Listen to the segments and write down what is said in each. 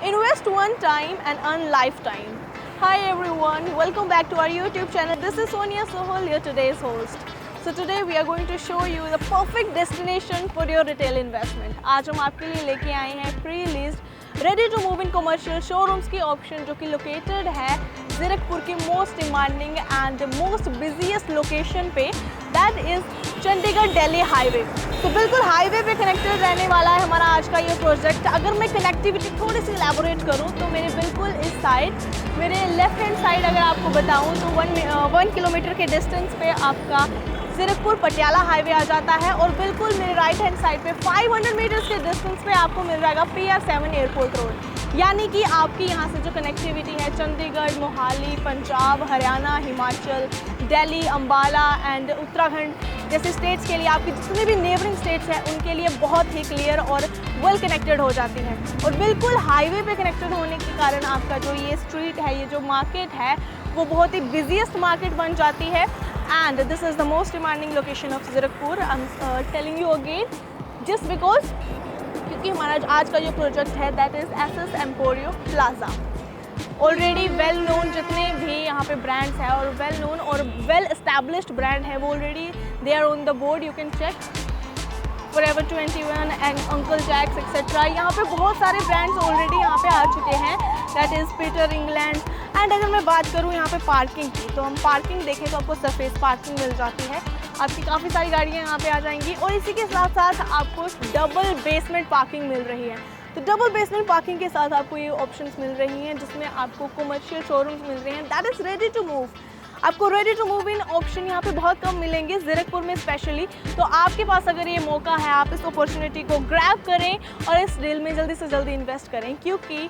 Invest one time and earn lifetime. Hi everyone, welcome back to our YouTube channel. This is Sonia Sohol, your today's host. So today we are going to show you the perfect destination for your retail investment. आज हम आपके लिए लेके आए हैं pre-leased ready to move in commercial showrooms की option जो कि located है ज़ीरकपुर की most demanding and most busiest location पे, that is Chandigarh Delhi highway. तो बिल्कुल हाईवे पे कनेक्टेड रहने वाला है हमारा आज का ये प्रोजेक्ट। अगर मैं कनेक्टिविटी थोड़ी सी एलैबोरेट करूँ तो मेरे बिल्कुल इस साइड, मेरे लेफ्ट हैंड साइड अगर आपको बताऊँ तो 1 किलोमीटर के डिस्टेंस पे आपका ज़ीरकपुर पटियाला हाईवे आ जाता है और बिल्कुल मेरे राइट हैंड साइड पे 500 मीटर्स के डिस्टेंस पे आपको मिल जाएगा PR7 एयरपोर्ट रोड। यानी कि आपकी यहाँ से जो कनेक्टिविटी है चंडीगढ़, मोहाली, पंजाब, हरियाणा, हिमाचल, दिल्ली, अम्बाला एंड उत्तराखंड जैसे स्टेट्स के लिए, आपकी जितने भी नेबरिंग स्टेट्स हैं उनके लिए बहुत ही क्लियर और वेल कनेक्टेड हो जाती है। और बिल्कुल हाईवे पे कनेक्टेड होने के कारण आपका जो ये स्ट्रीट है, ये जो मार्केट है, वो बहुत ही बिजिएस्ट मार्केट बन जाती है। And this is the most demanding location of Zirakpur. I am telling you again just because क्योंकि हमारा आज का जो प्रोजेक्ट है that is SS Emporio plaza. Already well known जितने भी यहाँ पे ब्रांड्स हैं और वेल नोन और वेल एस्टैब्लिश्ड ब्रांड है वो already they are on the board. You can check Forever 21 and Uncle Jack's etcetera. यहाँ पे बहुत सारे ब्रांड्स ऑलरेडी यहाँ पे आ चुके हैं, that is Peter England. And अगर मैं बात करूँ यहाँ पे पार्किंग की, तो हम पार्किंग देखें तो आपको सरफेस पार्किंग मिल जाती है, आपकी काफ़ी सारी गाड़ियाँ यहाँ पे आ जाएंगी। और इसी के साथ साथ आपको डबल बेसमेंट पार्किंग मिल रही है। तो डबल बेसमेंट पार्किंग के साथ आपको ये ऑप्शंस मिल रही हैं जिसमें आपको कमर्शियल शोरूम्स मिल रहे हैं, that is ready to move. आपको ready to move in option यहाँ पे बहुत कम मिलेंगे ज़ीरकपुर में स्पेशली। तो आपके पास अगर ये मौका है, आप इस अपॉर्चुनिटी को ग्रैब करें और इस डील में जल्दी से जल्दी इन्वेस्ट करें, क्योंकि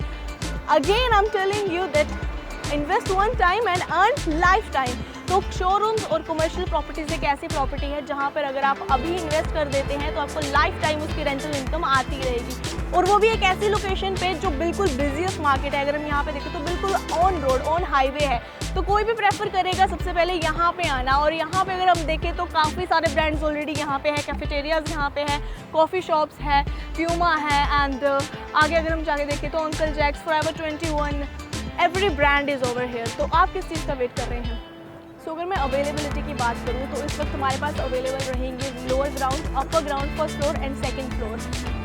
again I am telling you that invest one time and earn life time. तो शोरूम्स और कमर्शियल प्रॉपर्टीज़ एक ऐसी प्रॉपर्टी है जहाँ पर अगर आप अभी इन्वेस्ट कर देते हैं तो आपको लाइफ टाइम उसकी रेंटल इनकम आती रहेगी, और वो भी एक ऐसी लोकेशन पे जो बिल्कुल बिजिएस्ट मार्केट है। अगर हम यहाँ पे देखें तो बिल्कुल ऑन रोड, ऑन हाईवे है, तो कोई भी प्रेफर करेगा सबसे पहले यहाँ पे आना। और यहाँ पे अगर हम देखें तो काफ़ी सारे ब्रांड्स ऑलरेडी यहाँ पे है, कैफेटेरियाज यहाँ पे है, कॉफ़ी शॉप्स है, प्यूमा है, एंड आगे अगर हम जाके देखें तो Uncle Jack's, Forever 21, every brand is over here. तो आप किस चीज़ का वेट कर रहे हैं? सो अगर मैं अवेलेबिलिटी की बात करूँ तो इस वक्त हमारे पास अवेलेबल रहेंगे lower ground, upper ground, first floor and second floor.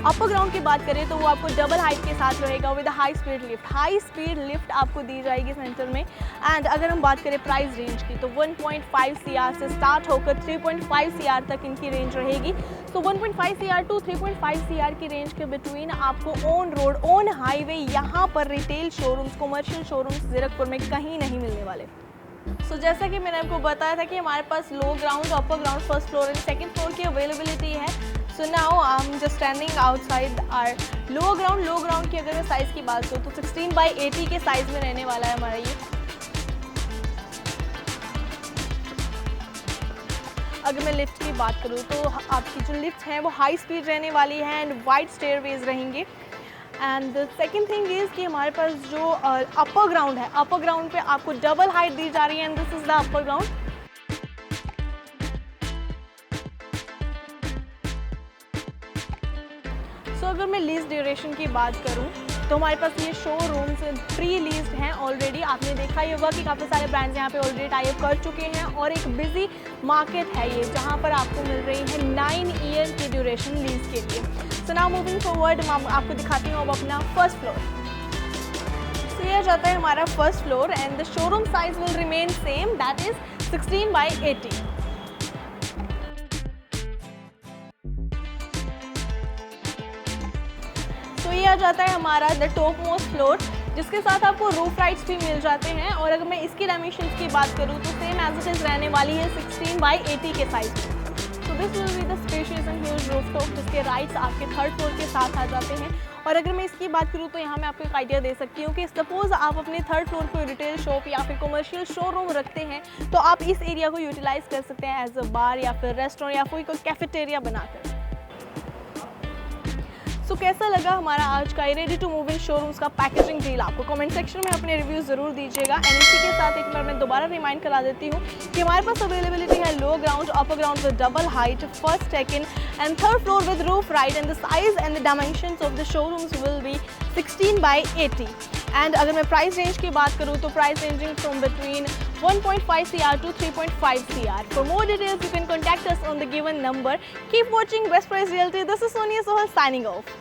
Upper ground की बात करें तो वो आपको डबल हाइट के साथ रहेगा with high speed lift. High speed lift आपको दी जाएगी सेंटर में। एंड अगर हम बात करें प्राइस रेंज की तो 1.5 CR से स्टार्ट होकर 3.5 CR तक इनकी रेंज रहेगी। तो 1.5 CR टू 3.5 CR की रेंज के बिटवीन आपको ऑन रोड, ऑन हाईवे यहाँ पर retail showrooms, commercial showrooms Zirakpur में कहीं नहीं मिलने वाले। जैसा कि मैंने आपको बताया था कि हमारे पास low ground, upper ground, first floor and second floor की अवेलेबिलिटी है। So now I am just standing outside our low ground. Low ground की अगर मैं साइज़ की बात करूँ तो 16x80 के साइज़ में रहने वाला है हमारा ये। अगर मैं लिफ्ट की बात करूँ तो आपकी जो लिफ्ट है वो हाई स्पीड रहने वाली है एंड वाइड स्टेयरवेज रहेंगे। And the second thing is कि हमारे पास जो अपर ग्राउंड है, अपर ग्राउंड पे आपको डबल हाइट दी जा रही है and this is the upper ground. So अगर मैं लीज ड्यूरेशन की बात करूं तो हमारे पास ये शोरूम्स प्री लीज्ड हैं ऑलरेडी। आपने देखा ही होगा कि काफ़ी सारे ब्रांड्स यहाँ पे ऑलरेडी टाई अप कर चुके हैं और एक बिजी मार्केट है ये जहाँ पर आपको मिल रही है 9 ईयर की ड्यूरेशन लीज के लिए। सो नाउ मूविंग फॉरवर्ड मैं आपको दिखाती हूँ अब अपना फर्स्ट फ्लोर। सो ये जाता है हमारा first floor and the showroom size will remain same, that is 16x80। तो ये आ जाता है हमारा द टॉप मोस्ट फ्लोर, जिसके साथ आपको रूफ राइट्स भी मिल जाते हैं। और अगर मैं इसकी डायमेंशंस की बात करूँ तो सेम एज इट इज़ रहने वाली है 16x80 के साइज में। तो this will be the spacious and huge rooftop, जिसके राइट्स आपके थर्ड फ्लोर के साथ आ जाते हैं। और अगर मैं इसकी बात करूँ तो यहाँ मैं आपको एक आइडिया दे सकती हूँ कि सपोज़ आप अपने थर्ड फ्लोर पर रिटेल शॉप या फिर कमर्शियल शोरूम रखते हैं तो आप इस एरिया को यूटिलाइज़ कर सकते हैं एज अ बार या फिर रेस्टोरेंट या कोई कैफेटेरिया बनाकर। सो कैसा लगा हमारा आज का ready to move in showrooms का पैकेजिंग डील, आपको कमेंट सेक्शन में अपने रिव्यू ज़रूर दीजिएगा। एंड इसी के साथ एक बार मैं दोबारा रिमाइंड करा देती हूँ कि हमारे पास अवेलेबिलिटी है low ground, upper ground with double height, first, second and third floor with roof, right? And the size and the dimensions of the showrooms will be 16 by 80. And अगर मैं प्राइस रेंज की बात करूँ तो price ranging from between 1.5 CR to 3.5 CR. For more details, you can contact us on the given number. Keep watching Best Price Realty. This is Sonia Sohal signing off.